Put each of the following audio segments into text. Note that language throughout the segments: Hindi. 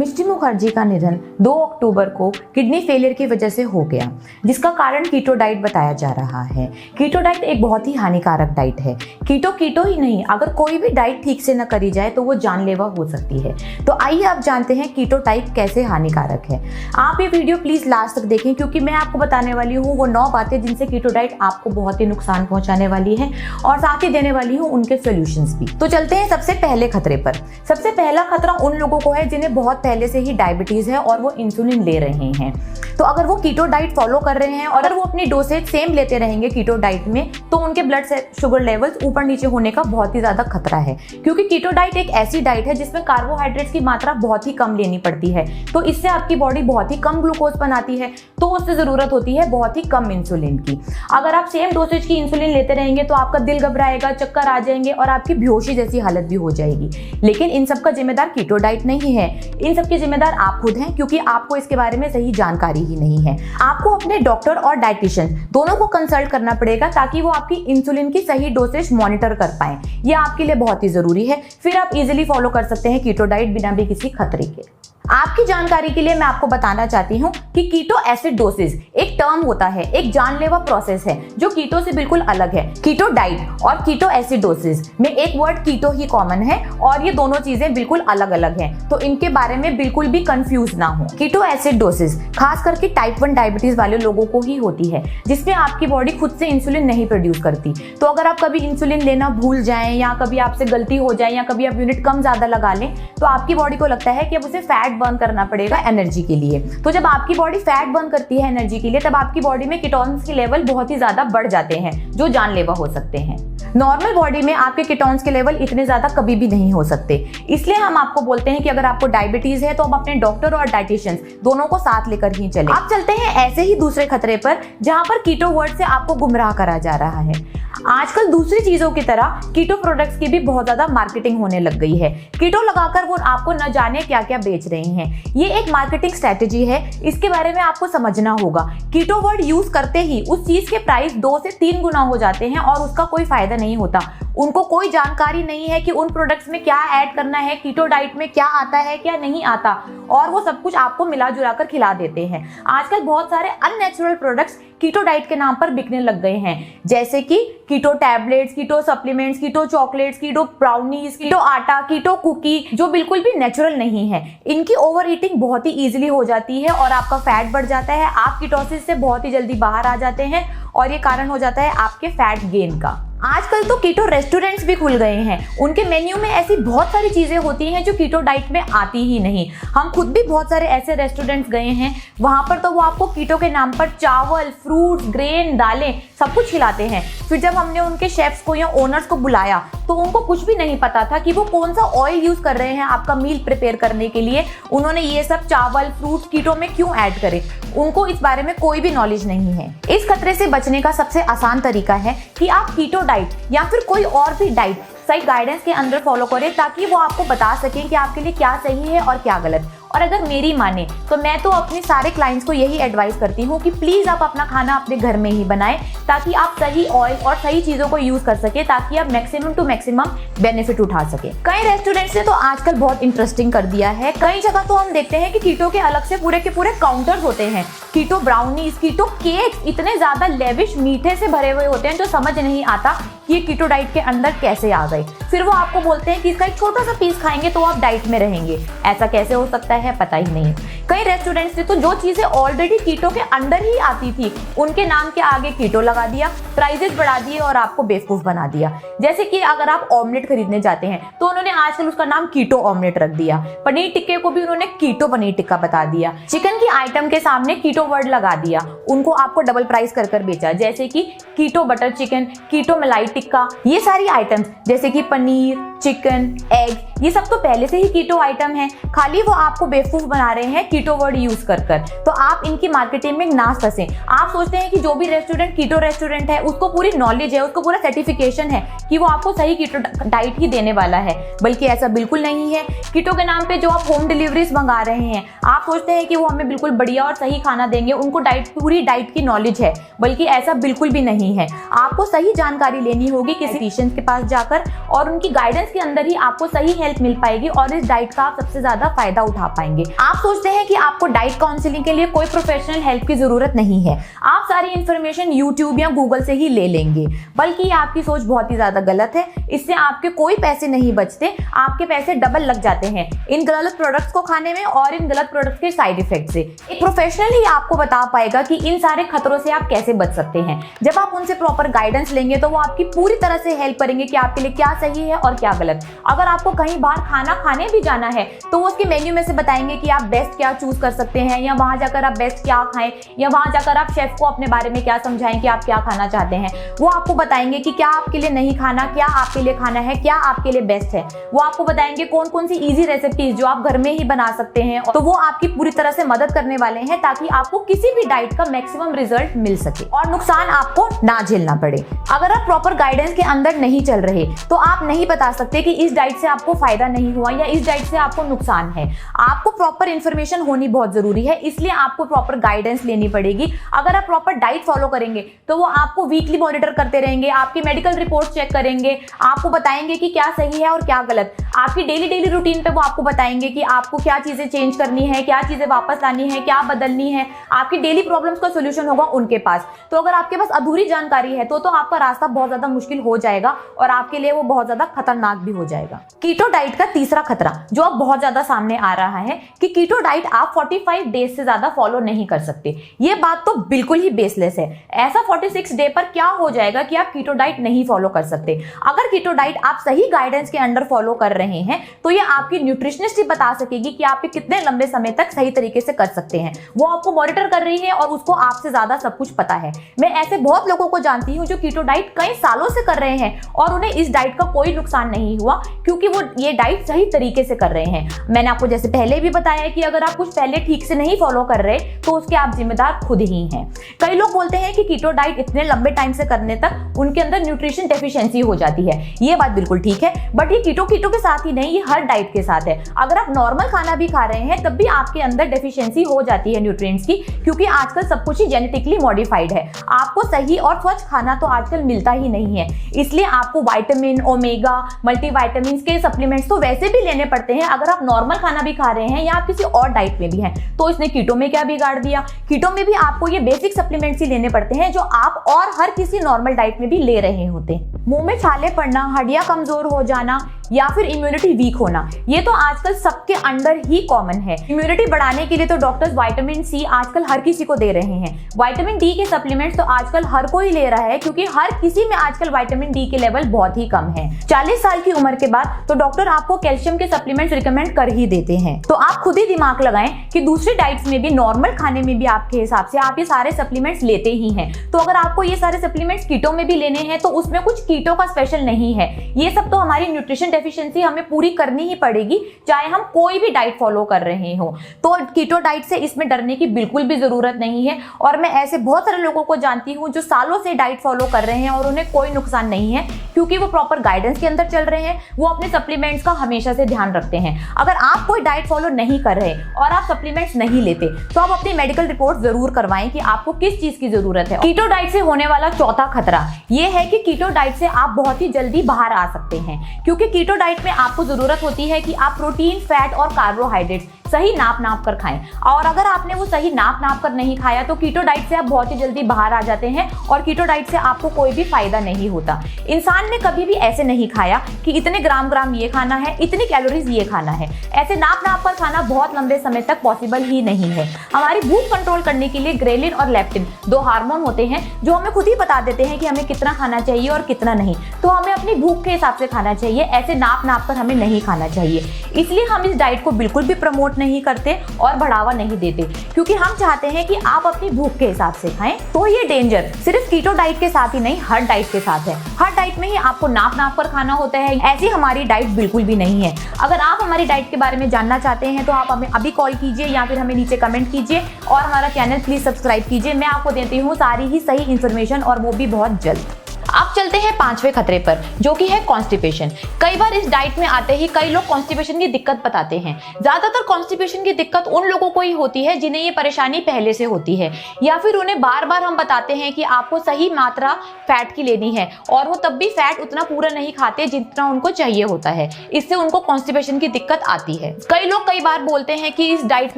मिष्टी मुखर्जी का निधन 2 अक्टूबर को किडनी फेलियर की वजह से हो गया, जिसका कारण कीटो डाइट बताया जा रहा है। कीटो डाइट एक बहुत ही हानिकारक डाइट है। कीटो ही नहीं, अगर कोई भी डाइट ठीक से न करी जाए तो वो जानलेवा हो सकती है। तो आइए आप जानते हैं कीटो डाइट कैसे हानिकारक है। आप ये वीडियो प्लीज लास्ट तक देखें, क्योंकि मैं आपको बताने वाली हूँ वो 9 बातें जिनसे कीटो डाइट आपको बहुत ही नुकसान पहुंचाने वाली है और साथ ही देने वाली हूँ उनके सॉल्यूशंस भी। तो चलते हैं सबसे पहले खतरे पर। सबसे पहला खतरा उन लोगों को है जिन्हें बहुत पहले से ही डायबिटीज है और वो इंसुलिन ले रहे हैं। तो अगर वो कीटो डाइट फॉलो कर रहे हैं और अगर वो अपनी डोसेज सेम लेते रहेंगे कीटो डाइट में, तो उनके ब्लड शुगर लेवल्स ऊपर नीचे होने का बहुत ही ज्यादा खतरा है। क्योंकि कीटो डाइट एक ऐसी डाइट है जिसमें कार्बोहाइड्रेट्स की मात्रा बहुत ही कम लेनी पड़ती है, तो इससे आपकी बॉडी बहुत ही कम ग्लूकोज बनाती है, तो उससे जरूरत होती है बहुत ही कम इंसुलिन की। अगर आप सेम डोसेज की इंसुलिन लेते रहेंगे तो आपका दिल घबराएगा, चक्कर आ जाएंगे और आपकी बेहोशी जैसी हालत भी हो जाएगी। लेकिन इन सब का जिम्मेदार कीटो डाइट नहीं है, इन सब के जिम्मेदार आप खुद हैं, क्योंकि आपको इसके बारे में सही जानकारी ही नहीं है। आपको अपने डॉक्टर और डाइटिशियन दोनों को कंसल्ट करना पड़ेगा ताकि वो आपकी इंसुलिन की सही डोसेज मॉनिटर कर पाए। ये आपके लिए बहुत ही जरूरी है। फिर आप इजीली फॉलो कर सकते हैं कीटो डाइट बिना भी किसी खतरे के। आपकी जानकारी के लिए मैं आपको बताना चाहती हूँ कि कीटो एसिड डोसेज एक टर्म होता है, एक जानलेवा प्रोसेस है जो कीटो से बिल्कुल अलग है। कीटो डाइट और कीटो एसिड डोसेज में एक वर्ड कीटो ही कॉमन है और ये दोनों चीजें बिल्कुल अलग अलग हैं, तो इनके बारे में बिल्कुल भी कंफ्यूज ना हो। कीटो एसिड डोसेज खास करके टाइप 1 डायबिटीज वाले लोगों को ही होती है, जिसमें आपकी बॉडी खुद से इंसुलिन नहीं प्रोड्यूस करती। तो अगर आप कभी इंसुलिन लेना भूल जाएं या कभी आपसे गलती हो जाए या कभी आप यूनिट कम ज्यादा लगा लें, तो आपकी बॉडी को लगता है कि अब उसे फैट बर्न करना पड़ेगा एनर्जी के लिए। तो जब आपकी बॉडी फैट बर्न करती है एनर्जी के लिए, तब आपकी बॉडी में कीटोन्स के लेवल बहुत ही ज्यादा बढ़ जाते हैं, जो जानलेवा हो सकते हैं। नॉर्मल बॉडी में आपके कीटोन्स के लेवल इतने ज्यादा कभी भी नहीं हो सकते। इसलिए हम आपको बोलते हैं कि अगर आपको डायबिटीज है तो आप अपने डॉक्टर और डाइटिशियन दोनों को साथ लेकर ही चलें। आप चलते हैं ऐसे ही दूसरे खतरे पर, जहां पर कीटो वर्ड से आपको गुमराह करा जा रहा है। आजकल दूसरी चीजों की तरह कीटो प्रोडक्ट्स की भी बहुत ज्यादा मार्केटिंग होने लग गई है। कीटो लगाकर वो आपको न जाने क्या क्या बेच रहे हैं। ये एक मार्केटिंग स्ट्रेटेजी है, इसके बारे में आपको समझना होगा। कीटो वर्ड यूज करते ही उस चीज के प्राइस 2 से 3 गुना हो जाते हैं और उसका कोई फायदा नहीं होता। उनको कोई जानकारी नहीं है कि उन प्रोडक्ट्स में क्या ऐड करना है, कीटो डाइट में क्या आता है क्या नहीं आता, और वो सब कुछ आपको मिला जुला कर खिला देते हैं। आजकल बहुत सारे अननेचुरल प्रोडक्ट्स कीटो डाइट के नाम पर बिकने लग गए हैं, जैसे कि कीटो टैबलेट्स, कीटो सप्लीमेंट्स, कीटो चॉकलेट्स, कीटो ब्राउनीज, कीटो आटा, कीटो कुकी, जो बिल्कुल भी नेचुरल नहीं है। इनकी ओवर ईटिंग बहुत ही इजीली हो जाती है और आपका फैट बढ़ जाता है। आप कीटोसिस से बहुत ही जल्दी बाहर आ जाते हैं और ये कारण हो जाता है आपके फैट गेन का। आजकल तो कीटो रेस्टोरेंट्स भी खुल गए हैं। उनके मेन्यू में ऐसी बहुत सारी चीजें होती हैं जो कीटो डाइट में आती ही नहीं। हम खुद भी बहुत सारे ऐसे रेस्टोरेंट्स गए हैं, वहां पर तो वो आपको कीटो के नाम पर चावल, फ्रूट्स, ग्रेन, दालें सब कुछ खिलाते हैं। फिर जब हमने उनके शेफ्स को या ओनर्स को बुलाया तो उनको कुछ भी नहीं पता था कि वो कौन सा ऑयल यूज कर रहे हैं आपका मील प्रिपेयर करने के लिए। उन्होंने ये सब चावल, फ्रूट्स कीटो में क्यों ऐड करे, उनको इस बारे में कोई भी नॉलेज नहीं है। इस खतरे से बचने का सबसे आसान तरीका है कि आप कीटो डाइट या फिर कोई और भी डाइट सही गाइडेंस के अंदर फॉलो करें, ताकि वो आपको बता सकें कि आपके लिए क्या सही है और क्या गलत। और अगर मेरी माने तो मैं तो अपने सारे क्लाइंट्स को यही एडवाइस करती हूँ कि प्लीज आप अपना खाना अपने घर में ही बनाएं, ताकि आप सही ऑयल और सही चीजों को यूज कर सके, ताकि आप मैक्सिमम टू मैक्सिमम बेनिफिट उठा सके। कई रेस्टोरेंट्स ने तो आजकल बहुत इंटरेस्टिंग कर दिया है। कई जगह तो हम देखते हैं कि कीटो के अलग से पूरे के पूरे काउंटर्स होते हैं। कीटो ब्राउनीज, कीटो केक्स इतने ज्यादा लेविश मीठे से भरे हुए होते हैं जो समझ नहीं आता कि ये कीटो डाइट के अंदर कैसे आ गए। फिर वो आपको बोलते हैं कि इसका एक छोटा सा पीस खाएंगे तो आप डाइट में रहेंगे। ऐसा कैसे हो सकता है, पता ही नहीं। कई रेस्टोरेंट्स ने तो जो चीजें ऑलरेडी कीटो के अंदर ही आती थी उनके नाम के आगे कीटो लगा दिया, प्राइसेस बढ़ा दिए और आपको बेवकूफ बना दिया। जैसे कि अगर आप ऑमलेट खरीदने जाते हैं तो उन्होंने आजकल उसका नाम कीटो ऑमलेट रख दिया। पनीर टिक्के को भी उन्होंने कीटो पनीर टिक्का बता दिया। चिकन की आइटम के सामने कीटो वर्ड लगा दिया, उनको आपको डबल प्राइस कर कर बेचा, जैसे कि कीटो बटर चिकन, कीटो मलाई टिक्का। ये सारी आइटम्स जैसे कि पनीर, चिकन, एग, ये सब तो पहले से ही कीटो आइटम है, खाली वो आपको बेवकूफ बना रहे हैं कीटो वर्ड यूज कर कर। तो आप इनकी मार्केटिंग में ना फंसे। आप सोचते हैं कि जो भी रेस्टोरेंट कीटो रेस्टोरेंट है उसको पूरी नॉलेज है, उसको पूरा सर्टिफिकेशन है कि वो आपको सही कीटो डाइट ही देने वाला है, बल्कि ऐसा बिल्कुल नहीं है। कीटो के नाम पे जो आप होम डिलीवरीज मंगा रहे हैं, आप सोचते हैं कि वो हमें बिल्कुल बढ़िया और सही खाना देंगे, उनको पूरी डाइट की नॉलेज है, बल्कि ऐसा बिल्कुल भी नहीं है। आपको सही जानकारी लेनी होगी किसी डाइटिशियन के पास जाकर, और उनकी गाइडेंस के अंदर ही आपको सही हेल्प मिल पाएगी और इस डाइट का आप सबसे ज्यादा फायदा उठा पाएंगे। पाएंगे। आप सोचते हैं कि आपको डाइट काउंसलिंग के लिए कोई प्रोफेशनल हेल्प की जरूरत नहीं है, आप सारी इंफॉर्मेशन यूट्यूब या गूगल से ही ले लेंगे, बल्कि आपकी सोच बहुत ही ज्यादा गलत है। इससे आपके कोई पैसे नहीं बचते, आपके पैसे डबल लग जाते हैं इन गलत प्रोडक्ट्स को खाने में और इन गलत प्रोडक्ट्स के साइड इफेक्ट से। एक प्रोफेशनल ही आपको बता पाएगा कि इन सारे खतरों से आप कैसे बच सकते हैं। जब आप उनसे प्रॉपर गाइडेंस लेंगे तो वो आपकी पूरी तरह से हेल्प करेंगे कि आपके लिए क्या सही है और क्या गलत। अगर आपको कहीं बाहर खाना खाने भी जाना है तो वो उसके मेन्यू में से बताएंगे कि आप बेस्ट क्या चूज कर सकते हैं, या वहां जाकर आप बेस्ट क्या खाएं, या वहां जाकर आप शेफ को अपने बारे में क्या समझाएं कि आप क्या खाना चाहते हैं। वो आपको बताएंगे कि क्या आपके लिए नहीं खाना, क्या आपके लिए खाना है, क्या आपके लिए बेस्ट है। वो आपको बताएंगे कौन कौन सी इजी रेसिपीज जो आप घर में ही बना सकते हैं। तो वो आपकी पूरी तरह से मदद करने वाले हैं ताकि आपको किसी भी डाइट का मैक्सिमम रिजल्ट मिल सके और नुकसान आपको ना झेलना पड़े। अगर आप प्रॉपर गाइडेंस के अंदर नहीं चल रहे तो आप नहीं बता सकते कि इस डाइट से आपको फायदा नहीं हुआ या इस डाइट से आपको नुकसान है। आपको प्रॉपर इंफॉर्मेशन होनी बहुत जरूरी है, इसलिए आपको प्रॉपर गाइडेंस लेनी पड़ेगी। अगर आप प्रॉपर डाइट फॉलो करेंगे तो वो आपको वीकली मॉनिटर करते रहेंगे, आपकी मेडिकल रिपोर्ट चेक करेंगे, आपको बताएंगे कि क्या सही है और क्या गलत। आपकी डेली रूटीन पे वो आपको बताएंगे कि आपको क्या चीजें चेंज करनी है, क्या चीजें वापस लानी है, क्या बदलनी है। आपकी डेली प्रॉब्लम्स का सोल्यूशन होगा उनके पास। तो अगर आपके पास अधूरी जानकारी है तो आपका रास्ता बहुत ज्यादा मुश्किल हो जाएगा और आपके लिए वो बहुत ज्यादा खतरनाक भी हो जाएगा। कीटो डाइट का तीसरा खतरा जो अब बहुत ज्यादा सामने आ रहा है कि कीटो डाइट आप 45 डेज से ज्यादा फॉलो नहीं कर सकते। ये बात तो बिल्कुल ही बेसलेस है। ऐसा 46 डे पर क्या हो जाएगा कि आप कीटो डाइट नहीं फॉलो कर सकते। अगर कीटो डाइट आप सही गाइडेंस के अंडर फॉलो कर रहे हैं तो ये आपकी न्यूट्रिशनिस्ट ही बता सकेगी कि आप कितने लंबे समय तक सही तरीके से कर सकते हैं। वो आपको मॉनिटर कर रही है और उसको आपसे ज्यादा सब कुछ पता है। मैं ऐसे बहुत लोगों को जानती हूँ जो कीटो डाइट कई सालों से कर रहे हैं और उन्हें इस डाइट का कोई नुकसान नहीं हुआ क्योंकि वो ये डाइट सही तरीके से कर रहे हैं। मैंने आपको जैसे पहले भी बताया कि अगर आप कुछ पहले ठीक से नहीं फॉलो कर रहे तो उसके आप जिम्मेदार खुद ही हैं। कई लोग बोलते हैं कि कीटो डाइट इतने लंबे टाइम से करने तक उनके अंदर न्यूट्रिशन डेफिशिएंसी हो जाती है। ये बात बिल्कुल ठीक है, बट ये कीटो के साथ ही नहीं, ये हर डाइट के साथ है। अगर आप नॉर्मल खाना भी खा रहे हैं तब भी आपके अंदर डेफिशिएंसी हो जाती है न्यूट्रिएंट्स की, क्योंकि आजकल सब कुछ ही जेनेटिकली मॉडिफाइड है। आपको सही और स्वच्छ खाना तो आजकल मिलता ही नहीं है, इसलिए आपको विटामिन, ओमेगा, मल्टीविटामिन के सप्लीमेंट्स तो वैसे भी लेने पड़ते हैं। अगर आप नॉर्मल खाना भी खा रहे हैं या आप किसी और डाइट में भी हैं तो इसने कीटो में क्या बिगाड़ दिया। कीटो में भी आपको ये बेसिक सप्लीमेंट्स ही लेने पड़ते हैं जो आप और हर किसी नॉर्मल डाइट में भी ले रहे होते हैं। मुंह में छाले पड़ना, हड्डियां कमजोर हो जाना या फिर इम्यूनिटी वीक होना, ये तो आजकल सबके अंदर ही कॉमन है। इम्यूनिटी बढ़ाने के लिए तो डॉक्टर्स विटामिन सी आजकल हर किसी को दे रहे हैं। विटामिन डी के सप्लीमेंट्स तो आजकल हर कोई ले रहा है क्योंकि हर किसी में आजकल विटामिन डी के लेवल बहुत ही कम है। 40 साल की उम्र के बाद तो डॉक्टर आपको कैल्शियम के सप्लीमेंट्स रिकमेंड कर ही देते हैं। तो आप खुद ही दिमाग लगाएं कि दूसरी डाइट्स में भी, नॉर्मल खाने में भी आपके हिसाब से आप ये सारे सप्लीमेंट्स लेते ही हैं। तो अगर आपको ये सारे सप्लीमेंट्स कीटो में भी लेने हैं तो उसमें कुछ कीटो का स्पेशल नहीं है। ये सब तो हमारी न्यूट्रिशन डेफिशिएंसी हमें पूरी करनी ही पड़ेगी, चाहे हम कोई भी डाइट फॉलो कर रहे हो। तो कीटो डाइट से इसमें डरने की बिल्कुल भी जरूरत नहीं है। और मैं ऐसे बहुत सारे लोगों को जानती हूँ जो सालों से डाइट फॉलो कर रहे हैं और उन्हें कोई नुकसान नहीं है क्योंकि वो प्रॉपर गाइडेंस के अंदर चल रहे हैं। वो अपने सप्लीमेंट्स का हमेशा से ध्यान रखते हैं। अगर आप कोई डाइट फॉलो नहीं कर रहे और आप सप्लीमेंट्स नहीं लेते तो आप अपनी मेडिकल रिपोर्ट जरूर करवाएं कि आपको किस चीज की जरूरत है। कीटो डाइट से होने वाला चौथा खतरा ये है कि कीटो डाइट से आप बहुत ही जल्दी बाहर आ सकते हैं, क्योंकि कीटो डाइट में आपको जरूरत होती है कि आप प्रोटीन, फैट और कार्बोहाइड्रेट सही नाप कर खाएं। और अगर आपने वो सही नाप कर नहीं खाया तो कीटो डाइट से आप बहुत ही जल्दी बाहर आ जाते हैं और कीटो डाइट से आपको कोई भी फायदा नहीं होता। इंसान ने कभी भी ऐसे नहीं खाया कि इतने ग्राम ये खाना है, इतनी कैलोरीज ये खाना है। ऐसे नाप कर खाना बहुत लंबे समय तक पॉसिबल ही नहीं है। हमारी भूख कंट्रोल करने के लिए ग्रेलिन और लेप्टिन 2 हार्मोन होते हैं जो हमें खुद ही बता देते हैं कि हमें कितना खाना चाहिए और कितना नहीं। तो हमें अपनी भूख के हिसाब से खाना चाहिए, ऐसे नाप कर हमें नहीं खाना चाहिए। इसलिए हम इस डाइट को बिल्कुल भी प्रमोट नहीं करते और बढ़ावा नहीं देते, क्योंकि हम चाहते हैं कि आप अपनी भूख के हिसाब से खाएं। तो ये डेंजर सिर्फ कीटो डाइट के साथ ही नहीं, हर डाइट के साथ है। हर डाइट में ही आपको नाप कर खाना होता है। ऐसी हमारी डाइट बिल्कुल भी नहीं है। अगर आप हमारी डाइट के बारे में जानना चाहते हैं तो आप हमें अभी कॉल कीजिए या फिर हमें नीचे कमेंट कीजिए और हमारा चैनल प्लीज सब्सक्राइब कीजिए। मैं आपको देती हूँ सारी ही सही इन्फॉर्मेशन और वो भी बहुत जल्द। अब चलते हैं 5वें खतरे पर, जो कि है कॉन्स्टिपेशन। कई बार इस डाइट में आते ही कई लोग कॉन्स्टिपेशन की दिक्कत बताते हैं। ज्यादातर कॉन्स्टिपेशन की दिक्कत उन लोगों को ही होती है जिन्हें ये परेशानी पहले से होती है, या फिर उन्हें बार बार हम बताते हैं कि आपको सही मात्रा फैट की लेनी है और वो तब भी फैट उतना पूरा नहीं खाते जितना उनको चाहिए होता है। इससे उनको कॉन्स्टिपेशन की दिक्कत आती है। कई लोग कई बार बोलते हैं कि इस डाइट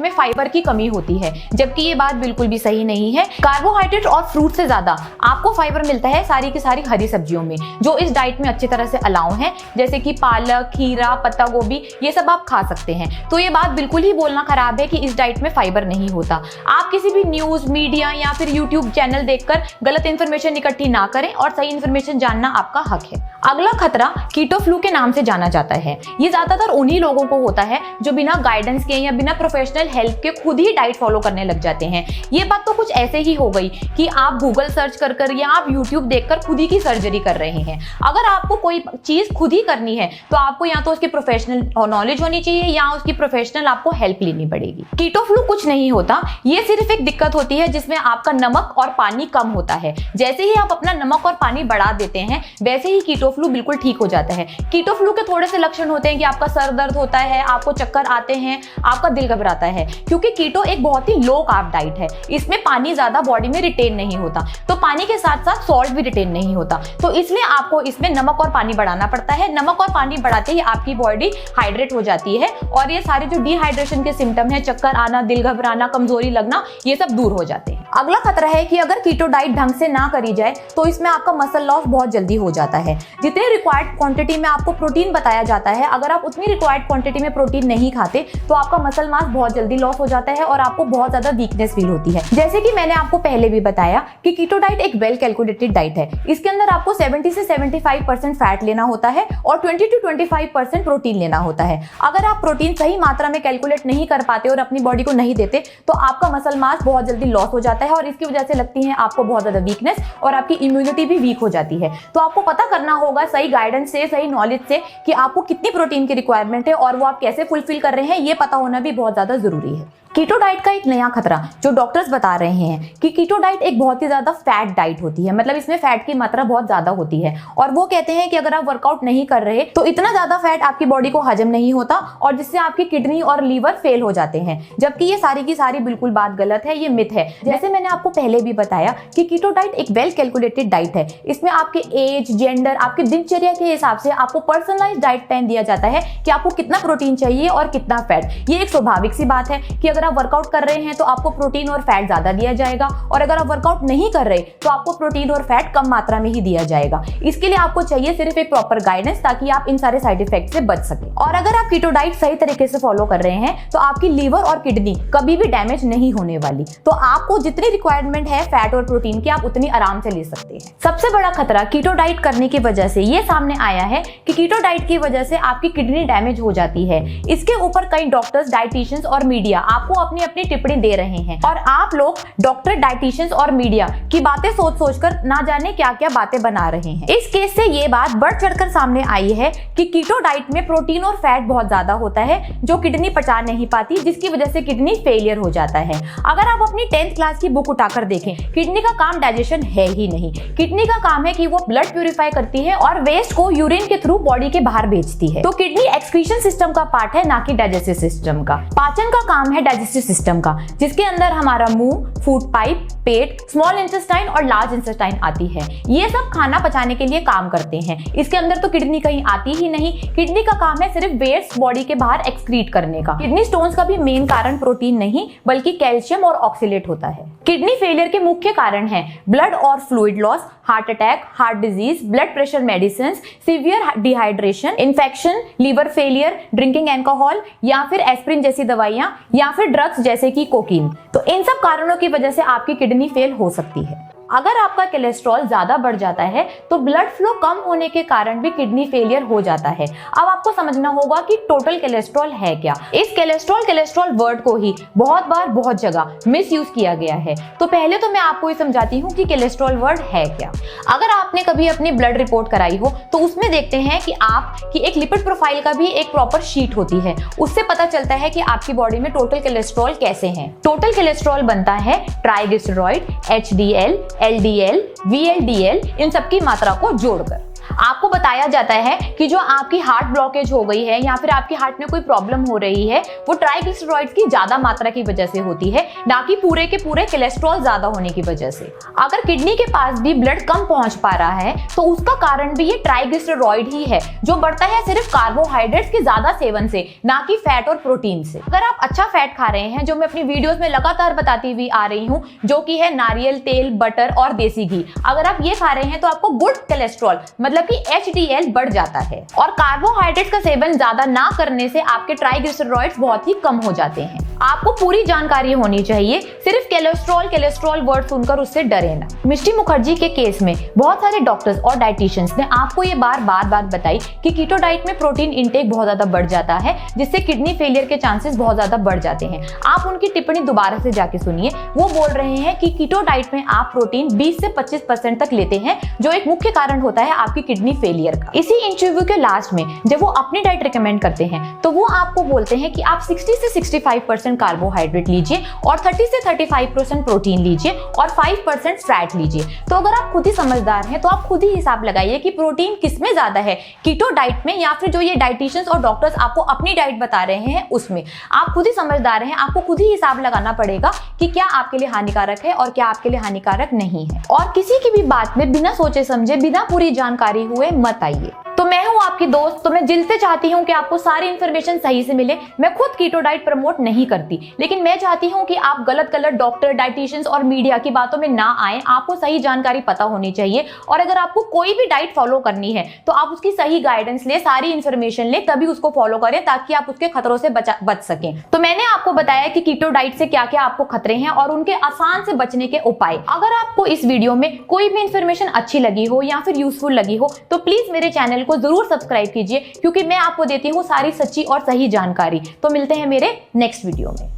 में फाइबर की कमी होती है, जबकि ये बात बिल्कुल भी सही नहीं है। कार्बोहाइड्रेट और फ्रूट से ज्यादा आपको फाइबर मिलता है सारी की सारी हरी सब्जियों में, जो इस डाइट में अच्छी तरह से अलाउ हैं, जैसे कि पालक, खीरा, पत्ता गोभी, ये सब आप खा सकते हैं। तो ये बात बिल्कुल ही बोलना खराब है कि इस डाइट में फाइबर नहीं होता। आप किसी भी न्यूज, मीडिया या फिर यूट्यूब चैनल देखकर गलत इंफॉर्मेशन इकट्ठी ना करें और सही इंफॉर्मेशन जानना आपका हक है। अगला खतरा कीटो फ्लू के नाम से जाना जाता है। ये ज्यादातर उन्हीं लोगों को होता है जो बिना गाइडेंस के या बिना प्रोफेशनल हेल्प के खुद ही डाइट फॉलो करने लग जाते हैं। ये बात तो कुछ ऐसे ही हो गई कि आप गूगल सर्च कर या आप यूट्यूब देखकर खुद ही की सर्जरी कर रहे हैं। अगर आपको कोई चीज खुद ही करनी है तो आपको या तो उसकी प्रोफेशनल नॉलेज होनी चाहिए या उसकी प्रोफेशनल आपको हेल्प लेनी पड़ेगी। कीटो फ्लू कुछ नहीं होता, ये सिर्फ एक दिक्कत होती है जिसमें आपका नमक और पानी कम होता है। जैसे ही आप अपना नमक और पानी बढ़ा देते हैं वैसे ही कीटो फ्लू बिल्कुल ठीक हो जाता है। कीटो फ्लू के थोड़े से लक्षण होते हैं कि आपका सर दर्द होता है, आपको चक्कर आते हैं, आपका दिल घबराता है, क्योंकि कीटो एक बहुत ही लो कार्ब डाइट है। इसमें पानी ज्यादा बॉडी में रिटेन नहीं होता, तो पानी के साथ साथ सॉल्ट भी रिटेन नहीं होता, तो इसलिए आपको इसमें नमक और पानी बढ़ाना पड़ता है। नमक और पानी बढ़ाते ही आपकी बॉडी हाइड्रेट हो जाती है और ये सारे जो डिहाइड्रेशन के सिम्टम है, चक्कर आना, दिल घबराना, कमजोरी लगना, ये सब दूर हो जाते हैं। अगला खतरा है कि अगर कीटो डाइट ढंग से ना करी जाए तो इसमें आपका मसल लॉस बहुत जल्दी हो जाता है। जितने रिक्वायर्ड क्वांटिटी में आपको प्रोटीन बताया जाता है, अगर आप उतनी रिक्वायर्ड क्वांटिटी में प्रोटीन नहीं खाते तो आपका मसल मास बहुत जल्दी लॉस हो जाता है और आपको बहुत ज्यादा वीकनेस फील होती है। जैसे कि मैंने आपको पहले भी बताया कि कीटो डाइट एक वेल कैलकुलेटेड डाइट है। इसके अंदर आपको 70 से 75% फैट लेना होता है और 20 to 25% प्रोटीन लेना होता है। अगर आप प्रोटीन सही मात्रा में कैलकुलेट नहीं कर पाते और अपनी बॉडी को नहीं देते तो आपका मसल मास बहुत जल्दी लॉस हो जाता है और इसकी वजह से लगती है आपको बहुत ज्यादा वीकनेस और आपकी इम्यूनिटी भी वीक हो जाती है। तो आपको पता करना होगा सही गाइडेंस से, सही नॉलेज से कि आपको कितनी प्रोटीन की रिक्वायरमेंट है और वो आप कैसे फुलफिल कर रहे हैं, ये पता होना भी बहुत ज्यादा जरूरी है। कीटो डाइट का एक नया खतरा जो डॉक्टर्स बता रहे हैं कि कीटो डाइट एक बहुत ही ज्यादा फैट डाइट होती है, मतलब इसमें फैट की मात्रा बहुत ज्यादा होती है और वो कहते हैं कि अगर आप वर्कआउट नहीं कर रहे तो इतना ज्यादा फैट आपकी बॉडी को हजम नहीं होता और जिससे आपकी किडनी और लीवर फेल हो जाते हैं, जबकि ये सारी की सारी बिल्कुल बात गलत है, ये मिथ है। जैसे मैंने आपको पहले भी बताया कि कीटो डाइट एक वेल कैलकुलेटेड डाइट है। इसमें आपके एज, जेंडर, आपके दिनचर्या के हिसाब से आपको पर्सनलाइज्ड डाइट प्लान दिया जाता है कि आपको कितना प्रोटीन चाहिए और कितना फैट। ये एक स्वाभाविक सी बात है कि अगर आप वर्कआउट कर रहे हैं तो आपको प्रोटीन और फैट ज्यादा दिया जाएगा और अगर आप वर्कआउट नहीं कर रहे तो आपको प्रोटीन और फैट कम मात्रा में ही दिया जाएगा। इसके लिए आपको चाहिए सिर्फ एक प्रॉपर गाइडेंस ताकि आप इन सारे साइड इफेक्ट से बच सके। और अगर आप कीटो डाइट सही तरीके से फॉलो कर रहे हैं तो आपकी लीवर और किडनी कभी भी डैमेज नहीं होने वाली। तो आपको जितनी रिक्वायरमेंट है फैट और प्रोटीन की आप उतनी आराम से ले सकते हैं। सबसे बड़ा खतरा कीटो डाइट करने की वजह से ये सामने आया है कि कीटो डाइट की वजह से आपकी किडनी डैमेज हो जाती है। इसके ऊपर कई डॉक्टर्स, डाइटिशियंस और मीडिया आपको अपनी अपनी टिप्पणी दे रहे हैं और आप लोग डॉक्टर, डाइटिशियंस और मीडिया की बातें सोच कर ना जाने क्या क्या बातें बना रहे हैं। इस केस से ये बात बढ़ चढ़कर सामने आई है कि कीटो डाइट में प्रोटीन और फैट बहुत ज्यादा होता है जो किडनी पचा नहीं पाती, जिसकी वजह से किडनी फेलियर हो जाता है। अगर आप अपनी 10th क्लास की बुक उठाकर देखें, किडनी का काम डाइजेशन है ही नहीं। किडनी का काम है कि वो ब्लड प्यूरिफाई करती है और वेस्ट को यूरिन के थ्रू बॉडी के बाहर भेजती है। तो किडनी एक्सक्रीशन सिस्टम का पार्ट है, ना कि डाइजेस्टिव सिस्टम का। पाचन का काम है डाइजेस्टिव सिस्टम का, जिसके अंदर हमारा मुंह, फूड पाइप, पेट, स्मॉल इंटेस्टाइन और लार्ज इंटेस्टाइन आती है। ये सब खाना पचाने के लिए काम करते हैं। इसके अंदर तो किडनी कहीं आती ही नहीं। किडनी का काम है सिर्फ वेस्ट बॉडी के बाहर एक्सक्रीट करने का। किडनी स्टोन्स का भी मेन कारण प्रोटीन नहीं बल्कि कैल्शियम और ऑक्सीलेट होता है। किडनी फेलियर के मुख्य कारण है ब्लड और fluid loss, heart attack, heart disease, blood pressure medicine, severe dehydration, infection, liver failure, drinking alcohol या फिर एस्प्रिन जैसी दवाइयां या फिर ड्रग्स जैसे कि कोकीन। तो इन सब कारणों की वजह से आपकी किडनी फेल हो सकती है। अगर आपका कोलेस्ट्रॉल ज्यादा बढ़ जाता है तो ब्लड फ्लो कम होने के कारण भी किडनी फेलियर हो जाता है। अब आपको समझना होगा कि टोटल कोलेस्ट्रॉल है क्या। इस कोलेस्ट्रॉल वर्ड को ही बहुत बार बहुत जगह मिस यूज किया गया है। तो पहले तो मैं आपको ये समझाती हूँ कि कोलेस्ट्रॉल वर्ड है क्या। अगर आपने कभी अपनी ब्लड रिपोर्ट कराई हो तो उसमें देखते हैं कि आपकी एक लिपिड प्रोफाइल का भी एक प्रॉपर शीट होती है। उससे पता चलता है कि आपकी बॉडी में टोटल कोलेस्ट्रॉल कैसे है। टोटल कोलेस्ट्रॉल बनता है ट्राइग्लिसराइड, HDL, LDL, VLDL इन सब की मात्रा को जोड़कर आपको बताया जाता है कि जो आपकी हार्ट ब्लॉकेज हो गई है या फिर आपकी हार्ट में कोई प्रॉब्लम हो रही है वो ट्राइग्लिसराइड्स की ज्यादा मात्रा की वजह से होती है, ना कि पूरे के पूरे कोलेस्ट्रॉल ज्यादा होने की वजह से। अगर किडनी के पास भी ब्लड कम पहुंच पा रहा है तो उसका कारण भी ये ट्राइग्लिसराइड ही है, जो बढ़ता है सिर्फ कार्बोहाइड्रेट्स के ज्यादा सेवन से, ना कि फैट और प्रोटीन से। अगर आप अच्छा फैट खा रहे हैं, जो मैं अपनी वीडियोस में लगातार बताती हुई आ रही हूँ, जो कि है नारियल तेल, बटर और देसी घी, अगर आप ये खा रहे हैं तो आपको गुड कोलेस्ट्रॉल मतलब कि HDL बढ़ जाता है। और कार्बोहाइड्रेट्स का सेवन ज्यादा ना करने से आपके ट्राइग्लिसराइड्स बहुत ही कम हो जाते हैं। आपको पूरी जानकारी होनी चाहिए, सिर्फ कोलेस्ट्रॉल वर्ड सुनकर उससे डरे ना। मिष्टी मुखर्जी के केस में बहुत सारे डॉक्टर्स और डाइटिशियंस ने आपको ये बार बताई कि कीटो डाइट में प्रोटीन इंटेक बहुत ज्यादा बढ़ जाता है, जिससे किडनी फेलियर के चांसेस बहुत ज्यादा बढ़ जाते हैं। आप उनकी टिप्पणी दोबारा से जाके सुनिए। वो बोल रहे हैं कि कीटो डाइट में आप प्रोटीन 20 से 25% तक लेते हैं, जो एक मुख्य कारण होता है आपकी किडनी फेलियर का। इसी इंटरव्यू के लास्ट में जब वो अपनी डाइट रिकमेंड करते हैं तो वो आपको बोलते हैं कि आप 60 से 65% कार्बोहाइड्रेट लीजिए और 30 से 35% प्रोटीन लीजिए और 5% फैट लीजिए। तो अगर आप खुद ही समझदार हैं तो आप खुद ही हिसाब लगाइए कि प्रोटीन किसमें ज्यादा है, कीटो डाइट में या फिर जो ये डाइटिशियंस और डॉक्टर्स आपको अपनी डाइट बता रहे हैं उसमें। आप खुद ही समझदार हैं, आपको खुद ही हिसाब लगाना पड़ेगा कि क्या आपके लिए हानिकारक है और क्या आपके लिए हानिकारक नहीं है। और किसी की भी बात में बिना सोचे समझे, बिना पूरी जानकारी हुए मत आइए। तो मैं हूं आपकी दोस्त, तो मैं दिल से चाहती हूं कि आपको सारी इन्फॉर्मेशन सही से मिले। मैं खुद कीटो डाइट प्रमोट नहीं करती, लेकिन मैं चाहती हूं कि आप गलत डॉक्टर, डाइटिशियंस और मीडिया की बातों में ना आए। आपको सही जानकारी पता होनी चाहिए, और अगर आपको कोई भी डाइट फॉलो करनी है तो आप उसकी सही गाइडेंस ले, सारी इन्फॉर्मेशन ले, तभी उसको फॉलो करें, ताकि आप उसके खतरों से बच सकें। तो मैंने आपको बताया कि कीटो डाइट से क्या क्या आपको खतरे हैं और उनके आसान से बचने के उपाय। अगर आपको इस वीडियो में कोई भी इन्फॉर्मेशन अच्छी लगी हो या फिर यूजफुल लगी हो तो प्लीज मेरे चैनल को जरूर सब्सक्राइब कीजिए, क्योंकि मैं आपको देती हूँ सारी सच्ची और सही जानकारी। तो मिलते हैं मेरे नेक्स्ट वीडियो में।